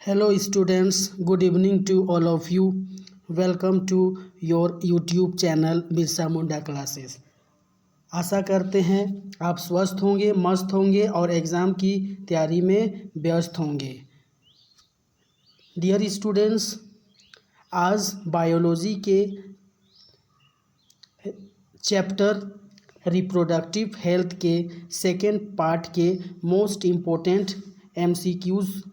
Hello students, good evening to all of you. Welcome to your YouTube channel Birsa Munda classes. आशा करते हैं आप स्वस्थ होंगे, मस्त होंगे और एग्ज़ाम की तैयारी में व्यस्त होंगे। डियर स्टूडेंट्स, आज बायोलॉजी के चैप्टर रिप्रोडक्टिव हेल्थ के सेकेंड पार्ट के मोस्ट इम्पोर्टेंट MCQs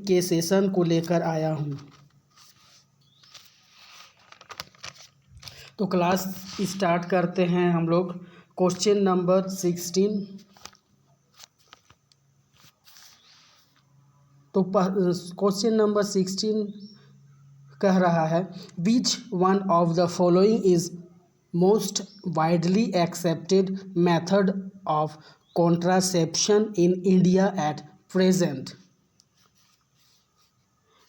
के सेशन को लेकर आया हूँ। तो क्लास स्टार्ट करते हैं हम लोग। Question number 16। तो क्वेश्चन नंबर 16 कह रहा है, which one of the following is most widely accepted method of contraception in India at present.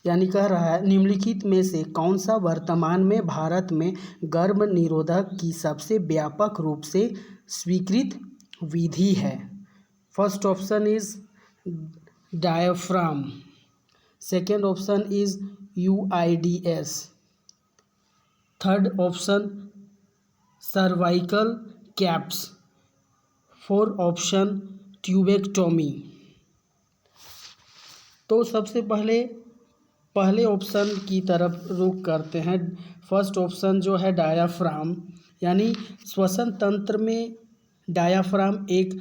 यानी कह रहा है, निम्नलिखित में से कौन सा वर्तमान में भारत में गर्भ निरोधक की सबसे व्यापक रूप से स्वीकृत विधि है। First option is diaphragm, second option is UIDS, third option cervical caps, fourth option tubectomy. तो सबसे पहले ऑप्शन की तरफ रुख करते हैं। फर्स्ट ऑप्शन जो है डायाफ्राम, यानी श्वसन तंत्र में डायाफ्राम एक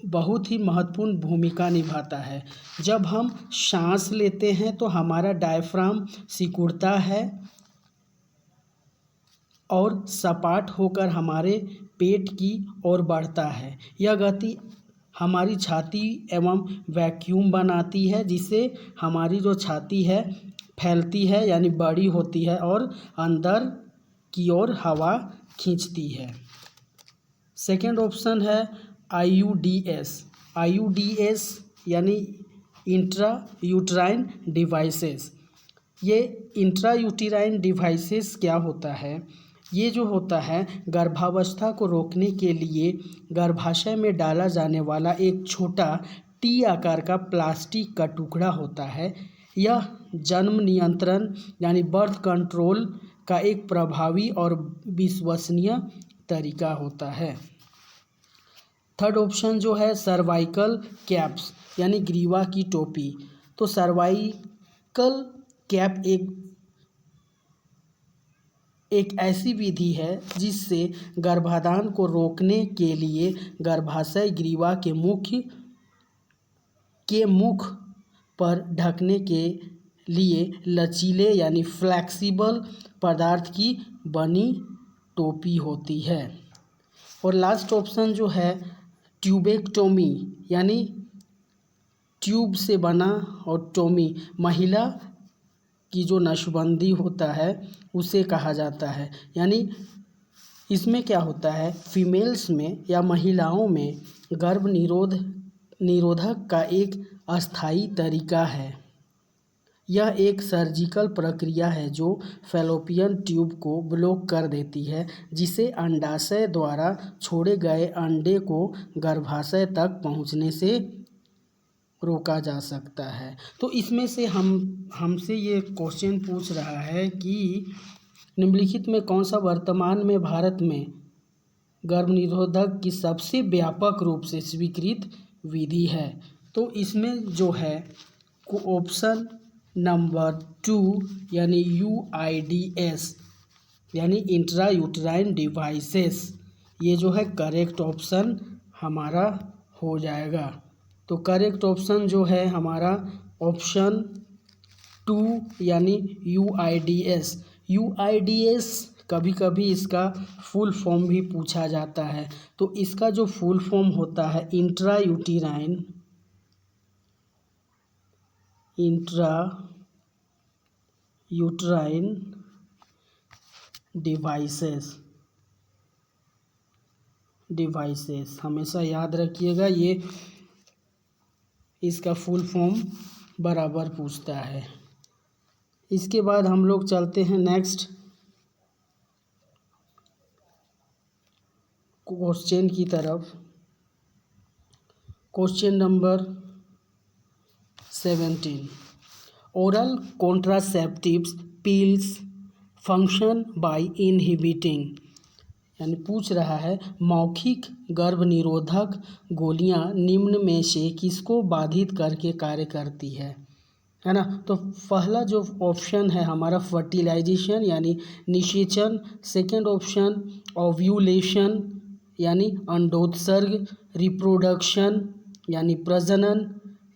बहुत ही महत्वपूर्ण भूमिका निभाता है। जब हम सांस लेते हैं तो हमारा डायाफ्राम सिकुड़ता है और सपाट होकर हमारे पेट की ओर बढ़ता है। यह गति हमारी छाती एवं वैक्यूम बनाती है, जिससे हमारी जो छाती है फैलती है, यानी बड़ी होती है और अंदर की ओर हवा खींचती है। सेकेंड ऑप्शन है IUDS यानी इंट्रा यूट्राइन डिवाइसेस। ये इंट्रा यूट्राइन डिवाइसेस क्या होता है? ये जो होता है गर्भावस्था को रोकने के लिए गर्भाशय में डाला जाने वाला एक छोटा टी आकार का प्लास्टिक का टुकड़ा होता है। यह जन्म नियंत्रण यानी बर्थ कंट्रोल का एक प्रभावी और विश्वसनीय तरीका होता है। थर्ड ऑप्शन जो है सर्वाइकल कैप्स यानी ग्रीवा की टोपी। तो सर्वाइकल कैप एक ऐसी विधि है जिससे गर्भाधान को रोकने के लिए गर्भाशय ग्रीवा के मुख पर ढकने के लिए लचीले यानी फ्लेक्सिबल पदार्थ की बनी टोपी होती है। और लास्ट ऑप्शन जो है ट्यूबेक्टोमी, यानी ट्यूब से बना और टोमी महिला की जो नसबंदी होता है उसे कहा जाता है। यानी इसमें क्या होता है, फीमेल्स में या महिलाओं में गर्भ निरोधक का एक अस्थायी तरीका है। यह एक सर्जिकल प्रक्रिया है जो फैलोपियन ट्यूब को ब्लॉक कर देती है, जिसे अंडाशय द्वारा छोड़े गए अंडे को गर्भाशय तक पहुंचने से रोका जा सकता है। तो इसमें से हमसे ये क्वेश्चन पूछ रहा है कि निम्नलिखित में कौन सा वर्तमान में भारत में गर्भ निरोधक की सबसे व्यापक रूप से स्वीकृत विधि है। तो इसमें जो है ऑप्शन नंबर 2 यानी UIDS यानी इंट्रा यूट्राइन डिवाइसेस, ये जो है करेक्ट ऑप्शन हमारा हो जाएगा। तो करेक्ट ऑप्शन जो है हमारा ऑप्शन 2 यानी UIDS कभी कभी इसका फुल फॉर्म भी पूछा जाता है। तो इसका जो फुल फॉर्म होता है इंट्रा यूट्राइन डिवाइसेस हमेशा याद रखिएगा, ये इसका फुल फॉर्म बराबर पूछता है। इसके बाद हम लोग चलते हैं नेक्स्ट क्वेश्चन की तरफ। Question number 17. Oral contraceptives pills function by inhibiting, यानी पूछ रहा है मौखिक गर्भ निरोधक गोलियां निम्न में से किसको बाधित करके कार्य करती है ना। तो पहला जो ऑप्शन है हमारा फर्टिलाइजेशन यानी निषेचन, सेकंड ऑप्शन ओव्यूलेशन यानी अंडोत्सर्ग, रिप्रोडक्शन यानी प्रजनन,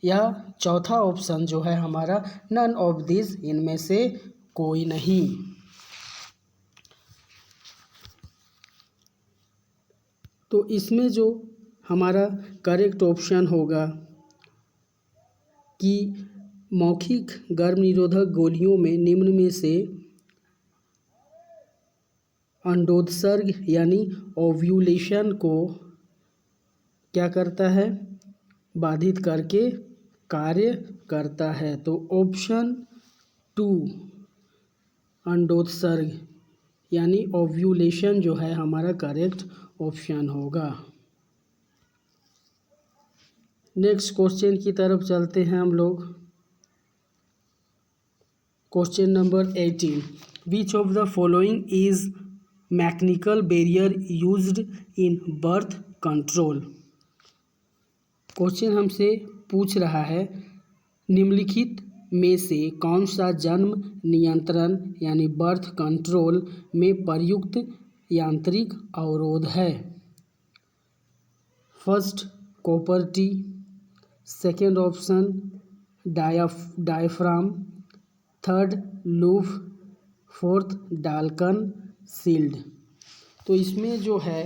या चौथा ऑप्शन जो है हमारा नन ऑफ दिस, इनमें से कोई नहीं। तो इसमें जो हमारा करेक्ट ऑप्शन होगा कि मौखिक गर्भ निरोधक गोलियों में निम्न में से अंडोत्सर्ग यानी ओव्यूलेशन को क्या करता है, बाधित करके कार्य करता है। तो ऑप्शन 2 अंडोत्सर्ग यानी ओव्यूलेशन जो है हमारा करेक्ट ऑप्शन होगा। नेक्स्ट क्वेश्चन की तरफ चलते हैं हम लोग। Question number 18, which of the following is mechanical barrier used in birth control. Question हमसे पूछ रहा है निम्नलिखित में से कौन सा जन्म नियंत्रण यानी बर्थ कंट्रोल में प्रयुक्त यांत्रिक अवरोध है। First copper T, second option diaphragm, third loop, fourth Dalkon shield. तो इसमें जो है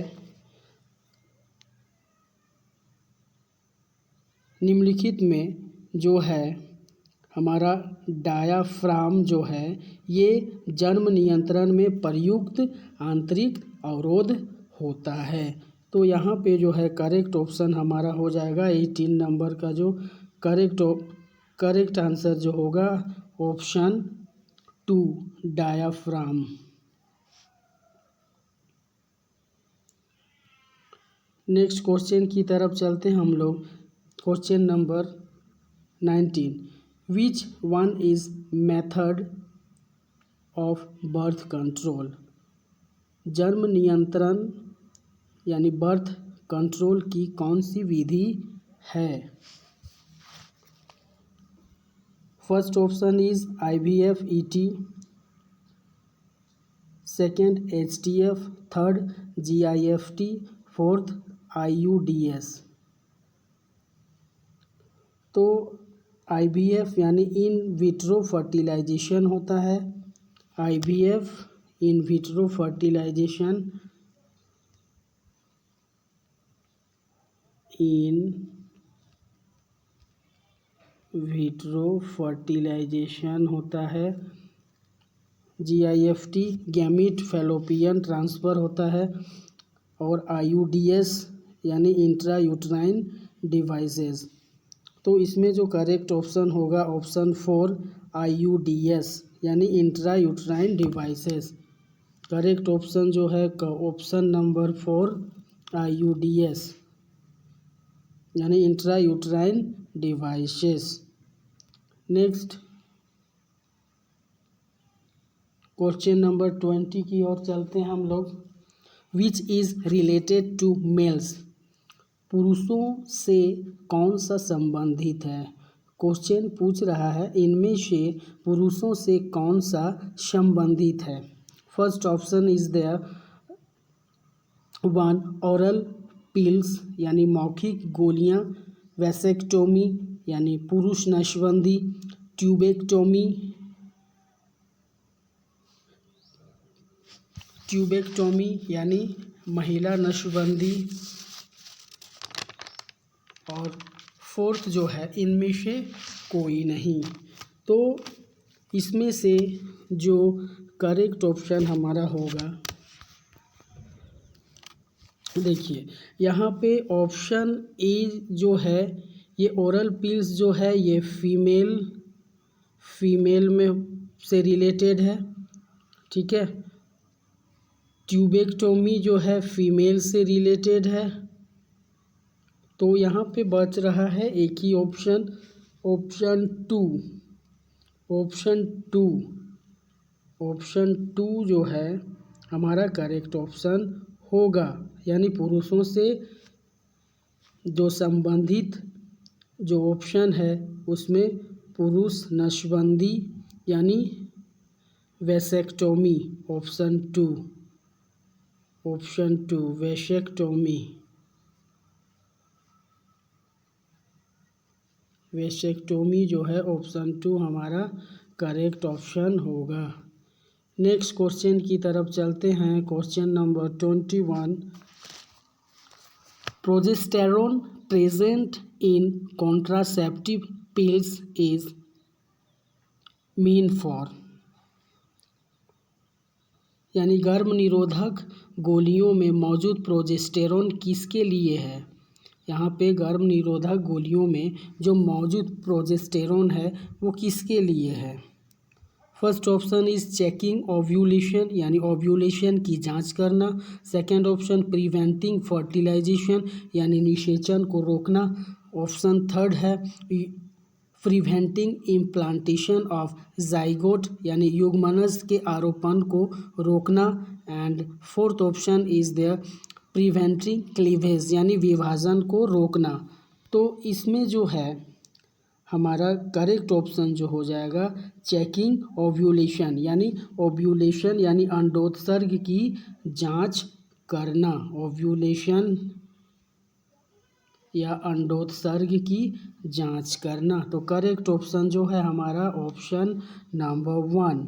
निम्नलिखित में जो है हमारा डायाफ्राम जो है ये जन्म नियंत्रण में प्रयुक्त आंतरिक अवरोध होता है। तो यहाँ पे जो है करेक्ट ऑप्शन हमारा हो जाएगा 18 नंबर का जो करेक्ट आंसर जो होगा ऑप्शन 2 डायाफ्राम। नेक्स्ट क्वेश्चन की तरफ चलते हैं हम लोग। Question number 19, which one is method of birth control. जन्म नियंत्रण यानी बर्थ कंट्रोल की कौन सी विधि है। First option is IVF ET, second HTF, third GIFT, fourth IUDS। तो IVF यानी इन विट्रो फर्टिलाइजेशन होता है। IVF in vitro fertilization, in vitro fertilization होता है। GIFT गैमीट फैलोपियन ट्रांसफ़र होता है। और IUDS यानी इंट्रा यूट्राइन डिवाइसेस। तो इसमें जो करेक्ट ऑप्शन होगा ऑप्शन 4 IUDS यानी intra uterine devices. Correct option जो है ऑप्शन नंबर 4 IUDS यानी intra uterine devices. Next question number 20 की ओर चलते हैं हम लोग। Which is related to males. पुरुषों से कौन सा संबंधित है। क्वेश्चन पूछ रहा है इनमें से पुरुषों से कौन सा संबंधित है। First option is there 1 oral pills यानी मौखिक गोलियां, वैसेक्टोमी यानी पुरुष नसबंदी, ट्यूबेक्टोमी यानी महिला नसबंदी, और फोर्थ जो है इनमें से कोई नहीं। तो इसमें से जो करेक्ट ऑप्शन हमारा होगा, देखिए यहाँ पे ऑप्शन ए जो है ये ओरल पिल्स जो है ये फीमेल में से रिलेटेड है, ठीक है। ट्यूबेक्टोमी जो है फीमेल से रिलेटेड है। तो यहाँ पे बच रहा है एक ही option, option two option two जो है हमारा करेक्ट ऑप्शन होगा, यानी पुरुषों से जो संबंधित जो ऑप्शन है उसमें पुरुष नसबंदी यानी वैसेक्टोमी, ऑप्शन टू वैसेक्टोमी जो है ऑप्शन टू हमारा करेक्ट ऑप्शन होगा। नेक्स्ट क्वेश्चन की तरफ चलते हैं। Question number 21, progesterone present in contraceptive pills is mean for, यानी गर्भ निरोधक गोलियों में मौजूद प्रोजेस्टेरोन किसके लिए है। यहाँ पे गर्भ निरोधक गोलियों में जो मौजूद प्रोजेस्टेरोन है वो किसके लिए है। First option is checking ovulation, यानी ओव्यूलेशन की जांच करना। सेकंड ऑप्शन प्रिवेंटिंग फर्टिलाइजेशन, यानी निषेचन को रोकना। ऑप्शन थर्ड है प्रिवेंटिंग इम्प्लांटेशन ऑफ जाइगोट, यानी युग्मनज के आरोपण को रोकना। And fourth option is there preventing cleavage, यानी विभाजन को रोकना। तो इसमें जो है हमारा करेक्ट ऑप्शन जो हो जाएगा चेकिंग ओव्यूलेशन, यानी अंडोत्सर्ग की जांच करना। ओव्यूलेशन या अंडोत्सर्ग की जांच करना। तो करेक्ट ऑप्शन जो है हमारा ऑप्शन नंबर 1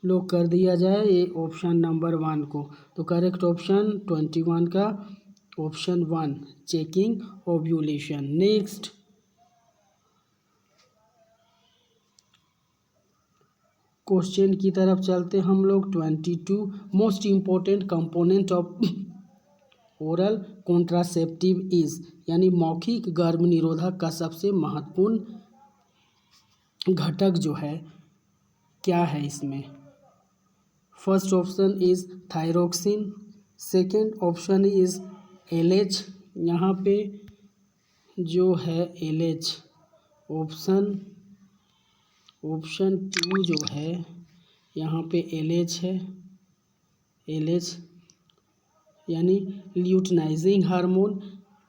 लॉक कर दिया जाए, ये ऑप्शन नंबर 1 को। तो करेक्ट ऑप्शन 21 का option 1 checking ovulation. Next question की तरफ चलते हम लोग। 22, most important component of oral contraceptive is, यानी मौखिक गर्भ निरोधक का सबसे महत्वपूर्ण घटक जो है क्या है इसमें। First option is thyroxine, second option is LH, यहाँ पे जो है एलएच। ऑप्शन टू जो है यहाँ पे एलएच है, एलएच यानी ल्यूटिनाइजिंग हार्मोन।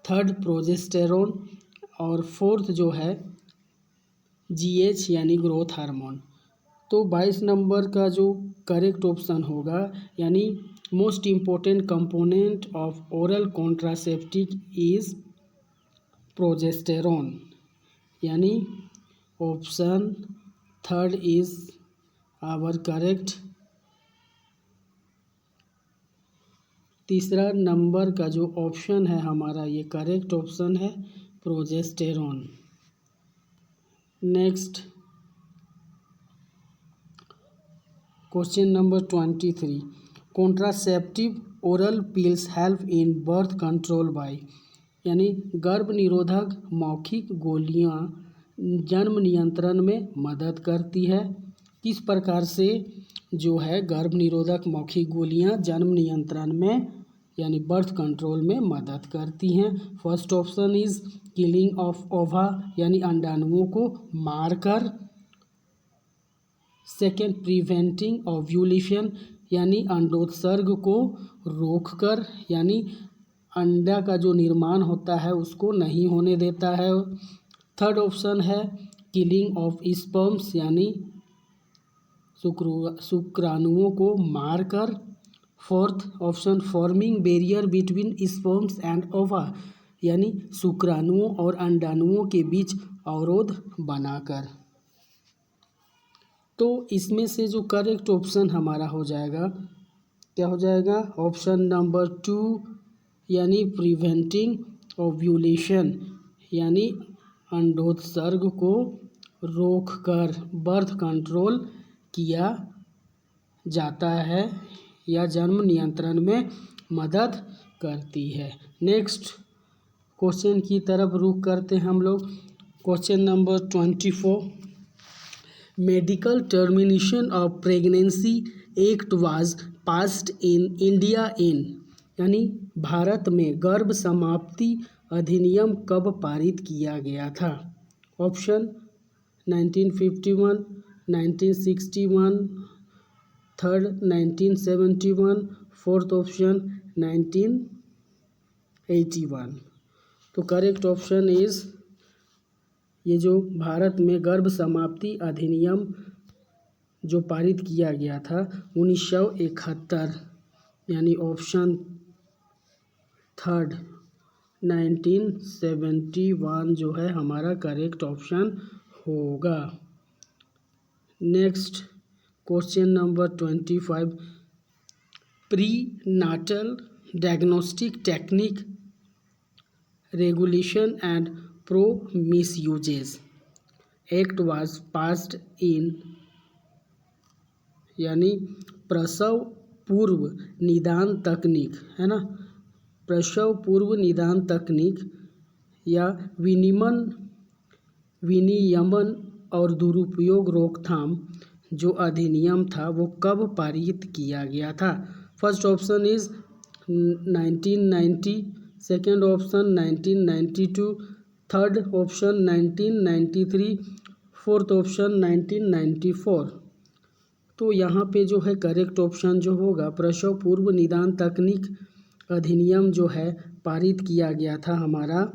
थर्ड प्रोजेस्टेरोन, और फोर्थ जो है जीएच यानी ग्रोथ हार्मोन। तो 22 नंबर का जो करेक्ट ऑप्शन होगा, यानी most important component of oral contraceptive is progesterone, यानी option third is our correct. तीसरा नंबर का जो ऑप्शन है हमारा ये करेक्ट ऑप्शन है progesterone. Next question number 23, contraceptive oral pills help in birth control by, यानी गर्भ निरोधक मौखिक गोलियां जन्म नियंत्रण में मदद करती है। किस प्रकार से जो है गर्भ निरोधक मौखिक गोलियां जन्म नियंत्रण में यानी बर्थ कंट्रोल में मदद करती हैं। First option is killing of ओवा, यानी अंडाणुओं को मारकर। सेकेंड प्रिवेंटिंग ओव्यूलेशन, यानी अंडोत्सर्ग को रोककर, यानी अंडा का जो निर्माण होता है उसको नहीं होने देता है। थर्ड ऑप्शन है किलिंग ऑफ स्पर्म्स, यानी शुक्राणुओं को मारकर। Fourth option forming barrier between sperms and ओवा, यानी शुक्राणुओं और अंडाणुओं के बीच अवरोध बनाकर। तो इसमें से जो करेक्ट ऑप्शन हमारा हो जाएगा क्या हो जाएगा, ऑप्शन नंबर 2 यानी प्रिवेंटिंग ओव्यूलेशन, यानी अंडोत्सर्ग को रोककर बर्थ कंट्रोल किया जाता है या जन्म नियंत्रण में मदद करती है। नेक्स्ट क्वेश्चन की तरफ रुख करते हैं हम लोग। Question number 24, medical termination of pregnancy act was passed in India in, यानी भारत में गर्भ समाप्ति अधिनियम कब पारित किया गया था। Option 1951, 1961, third 1971, fourth option 1981। तो करेक्ट ऑप्शन इज ये जो भारत में गर्भ समाप्ति अधिनियम जो पारित किया गया था 1971, यानी ऑप्शन थर्ड 1971 जो है हमारा करेक्ट ऑप्शन होगा। Next question number 25, prenatal diagnostic technique regulation and pro misuses act was passed in, यानी प्रसव पूर्व निदान तकनीक है ना, प्रसव पूर्व निदान तकनीक या विनियमन और दुरुपयोग रोकथाम जो अधिनियम था वो कब पारित किया गया था। First option is 1990, second option 1992, third option 1993, fourth option 1994। तो यहाँ पे जो है करेक्ट ऑप्शन जो होगा प्रसव पूर्व निदान तकनीक अधिनियम जो है पारित किया गया था हमारा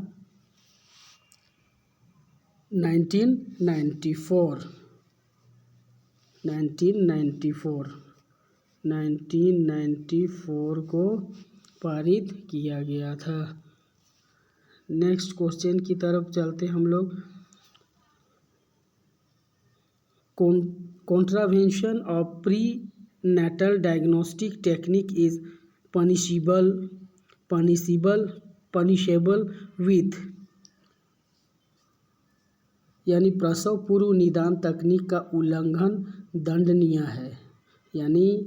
1994 को पारित किया गया था। नेक्स्ट क्वेश्चन की तरफ चलते हम लोग। Contravention of prenatal diagnostic technique is punishable with, यानी प्रसव पूर्व निदान तकनीक का उल्लंघन दंडनीय है। यानी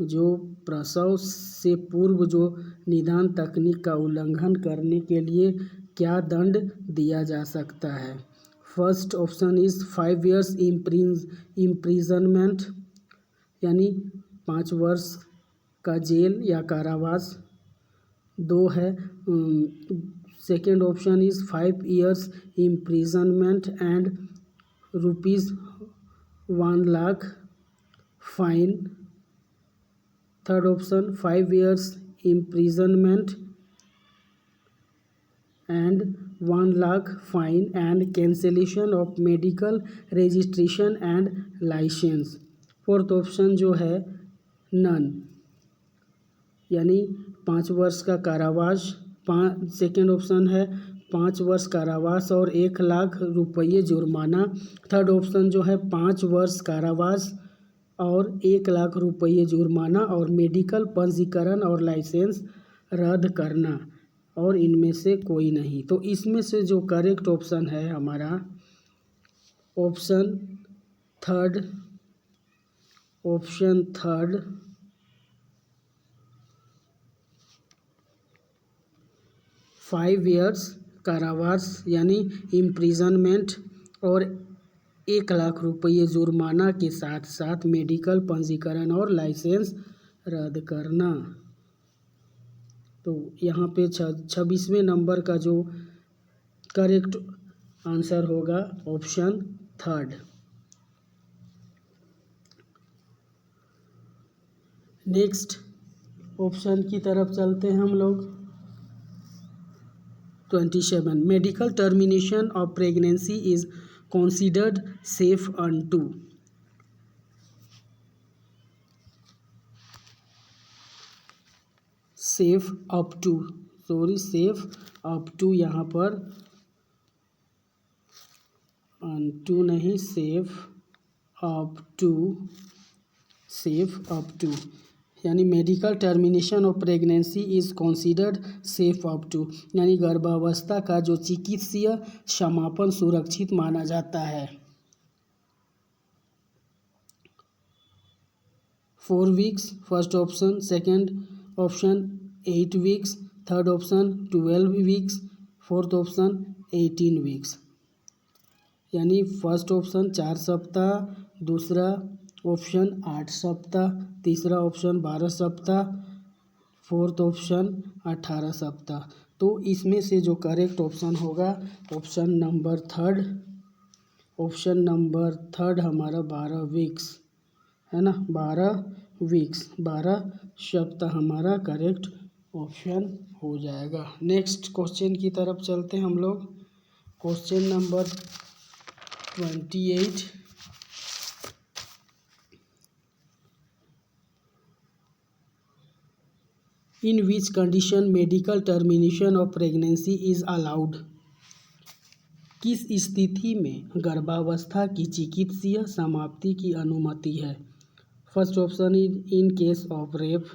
जो प्रसव से पूर्व जो निदान तकनीक का उल्लंघन करने के लिए क्या दंड दिया जा सकता है। First option is 5 years imprisonment, यानी 5 वर्ष का जेल या कारावास। दो है second option is 5 years imprisonment and ₹1 lakh fine. Third option 5 years imprisonment and 1 lakh fine and cancellation of medical registration and licence. Fourth option जो है नन, यानी 5 वर्ष का कारावास। सेकेंड ऑप्शन है 5 वर्ष कारावास और 1 लाख रुपये जुर्माना। थर्ड ऑप्शन जो है 5 वर्ष कारावास और 1 लाख रुपये जुर्माना और मेडिकल पंजीकरण और लाइसेंस रद्द करना, और इनमें से कोई नहीं। तो इसमें से जो करेक्ट ऑप्शन है हमारा ऑप्शन थर्ड 5 years कारावास यानी इम्प्रिजनमेंट और 1 लाख रुपये जुर्माना के साथ साथ मेडिकल पंजीकरण और लाइसेंस रद्द करना। तो यहाँ पे 26वें नंबर का जो करेक्ट आंसर होगा ऑप्शन थर्ड। नेक्स्ट ऑप्शन की तरफ चलते हैं हम लोग। 27 medical termination of pregnancy is considered safe unto, safe up to यहाँ पर unto नहीं, safe up to यानी medical termination of pregnancy is considered safe up to, यानी गर्भावस्था का जो चिकित्सीय समापन सुरक्षित माना जाता है। 4 weeks first option, second option 8 weeks, third option 12 weeks, fourth option 18 weeks। यानी फर्स्ट ऑप्शन 4 सप्ताह, दूसरा ऑप्शन 8 सप्ताह, तीसरा ऑप्शन 12 सप्ताह, फोर्थ ऑप्शन 18 सप्ताह। तो इसमें से जो करेक्ट ऑप्शन होगा option number third option number third हमारा 12 वीक्स है ना, 12 वीक्स, 12 सप्ताह हमारा करेक्ट ऑप्शन हो जाएगा। नेक्स्ट क्वेश्चन की तरफ चलते हैं हम लोग। Question number 28। In which condition medical termination of pregnancy is allowed? किस स्थिति में गर्भावस्था की चिकित्सीय समाप्ति की अनुमति है? First option is in case of rape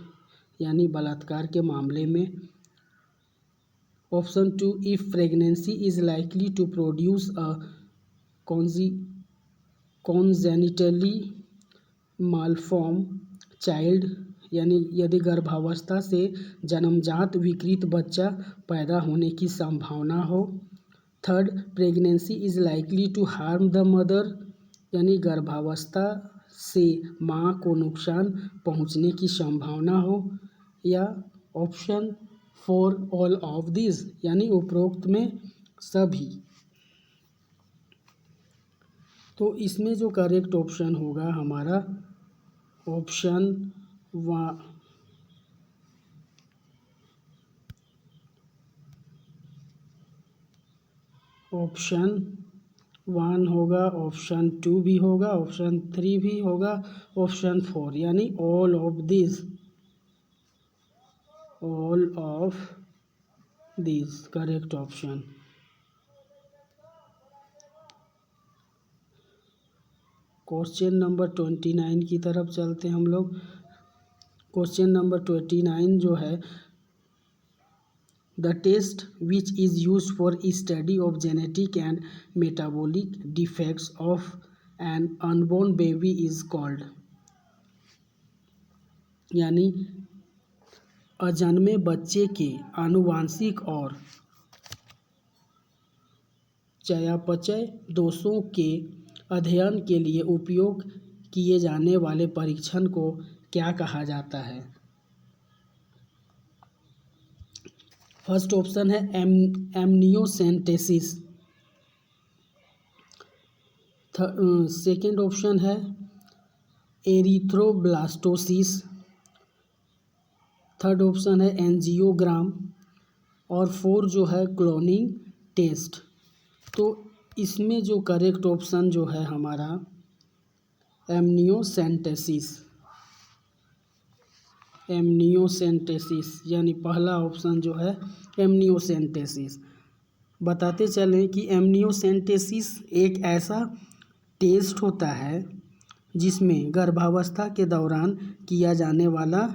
यानी बलात्कार के मामले में। Option 2, if pregnancy is likely to produce a congenitally malform child, यानी यदि गर्भावस्था से जन्मजात विकृत बच्चा पैदा होने की संभावना हो। Third, pregnancy is likely to harm the mother, यानी गर्भावस्था से माँ को नुकसान पहुँचने की संभावना हो। या ऑप्शन 4, ऑल ऑफ दिस, यानी उपरोक्त में सभी। तो इसमें जो करेक्ट ऑप्शन होगा हमारा ऑप्शन ऑप्शन 1 होगा, ऑप्शन 2 भी होगा, ऑप्शन 3 भी होगा, ऑप्शन 4 यानी all of this, all of this correct option. Question number 29 की तरफ चलते हैं हम लोग। क्वेश्चन नंबर 29 जो है, the test which is used for study of genetic and metabolic defects of an unborn baby is called, यानी अजन्मे बच्चे के आनुवांशिक और चयापचय दोषों के अध्ययन के लिए उपयोग किए जाने वाले परीक्षण को क्या कहा जाता है? फर्स्ट ऑप्शन है एमनियोसेंटेसिस। सेकेंड ऑप्शन है एरिथ्रोब्लास्टोसिस। थर्ड ऑप्शन है एंजियोग्राम। और 4 जो है क्लोनिंग टेस्ट। तो इसमें जो करेक्ट ऑप्शन जो है हमारा एमनियोसेंटेसिस, एमनियोसेंटेसिस यानी पहला ऑप्शन जो है एमनियोसेंटेसिस। बताते चलें कि एमनियोसेंटेसिस एक ऐसा टेस्ट होता है जिसमें गर्भावस्था के दौरान किया जाने वाला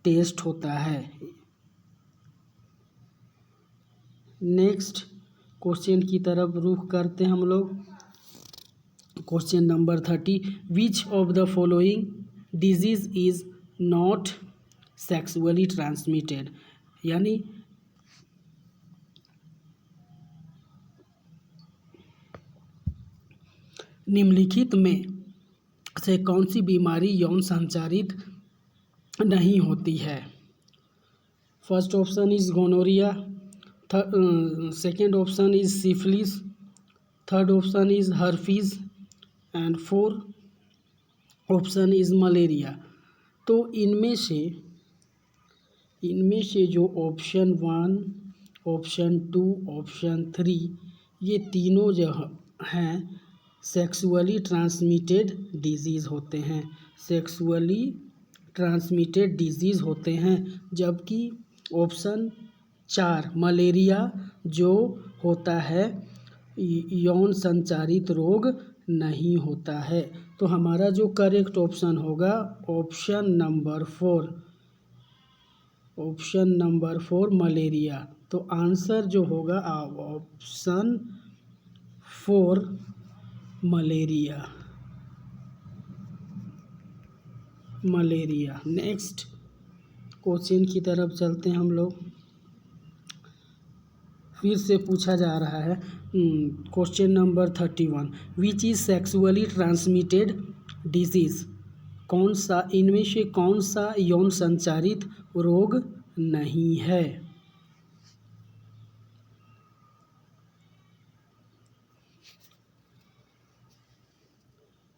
टेस्ट होता है। नेक्स्ट क्वेश्चन की तरफ रुख करते हैं हम लोग। Question number 30, which of the following disease is not sexually transmitted, यानी निम्नलिखित में से कौन सी बीमारी यौन संचारित नहीं होती है? First option is gonorrhoea, second option is syphilis, third option is herpes and 4 option is malaria. तो इनमें से जो ऑप्शन 1, ऑप्शन 2, ऑप्शन 3 ये तीनों जो हैं सेक्सुअली ट्रांसमिटेड डिजीज़ होते हैं, सेक्सुअली ट्रांसमिटेड डिजीज़ होते हैं। जबकि ऑप्शन 4 मलेरिया जो होता है यौन संचारित रोग नहीं होता है। तो हमारा जो करेक्ट ऑप्शन होगा option number 4, option number 4 malaria. तो आंसर जो होगा option 4 malaria, malaria. Next question की तरफ चलते हैं हम लोग। फिर से पूछा जा रहा है question number 31, which is sexually transmitted disease, कौन सा इनमें से कौन सा यौन संचारित रोग नहीं है?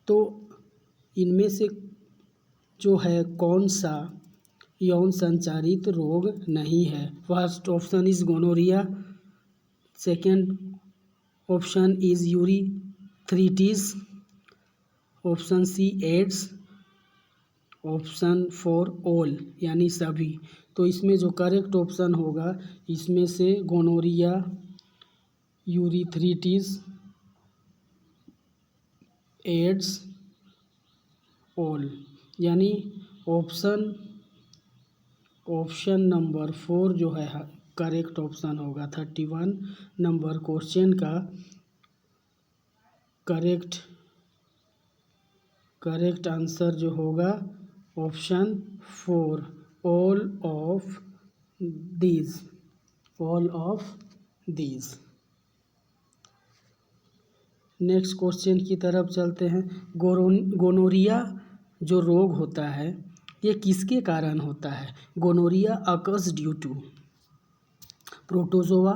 तो इनमें से जो है कौन सा यौन संचारित रोग नहीं है? First option is gonorrhoea, second option is urethritis, option C AIDS, option 4 all यानी सभी। तो इसमें जो करेक्ट ऑप्शन होगा इसमें से गोनोरिया, यूरिथ्रिटिस, एड्स, ऑल यानी ऑप्शन नंबर 4 जो है करेक्ट ऑप्शन होगा। 31 नंबर क्वेश्चन का करेक्ट आंसर जो होगा option 4 all of these. Next question की तरफ चलते हैं। गोनोरिया जो रोग होता है ये किसके कारण होता है? Gonorrhoea occurs due to protozoa,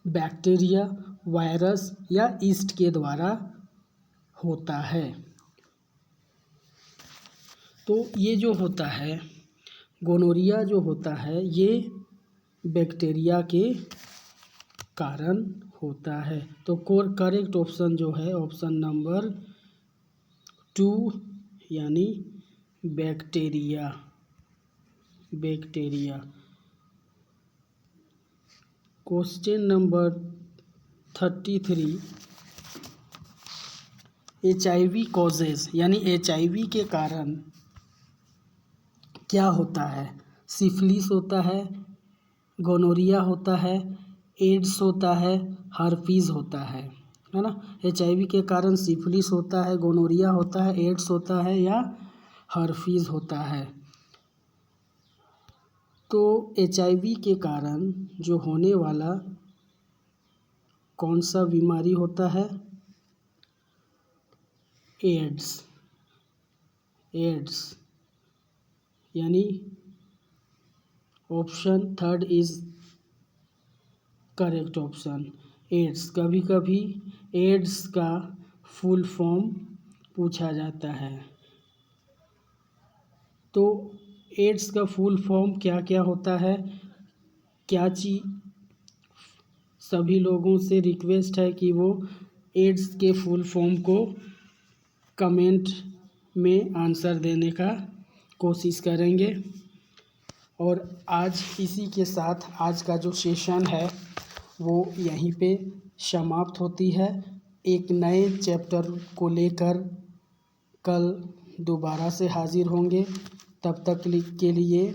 bacteria, virus या ईस्ट के द्वारा होता है। तो ये जो होता है गोनोरिया जो होता है ये बैक्टीरिया के कारण होता है। तो करेक्ट ऑप्शन जो है ऑप्शन नंबर 2 यानी bacteria. Question number 33 HIV causes यानी HIV के कारण क्या होता है? सिफिलिस होता है, गोनोरिया होता है, एड्स होता है, हर्पीज़ होता है ना। HIV के कारण सिफिलिस होता है, गोनोरिया होता है, एड्स होता है या हर्पीज़ होता है। तो HIV के कारण जो होने वाला कौन सा बीमारी होता है? एड्स यानी option 3 is correct option AIDS. कभी कभी एड्स का फुल फॉर्म पूछा जाता है। तो एड्स का फुल फॉर्म क्या क्या होता है? क्या चीज सभी लोगों से रिक्वेस्ट है कि वो एड्स के फुल फॉर्म को कमेंट में आंसर देने का कोशिश करेंगे। और आज इसी के साथ आज का जो सेशन है वो यहीं पे समाप्त होती है। एक नए चैप्टर को लेकर कल दोबारा से हाजिर होंगे। तब तक के लिए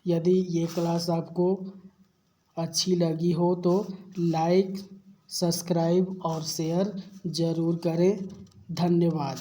यदि ये क्लास आपको अच्छी लगी हो तो लाइक, सब्सक्राइब और शेयर ज़रूर करें। धन्यवाद।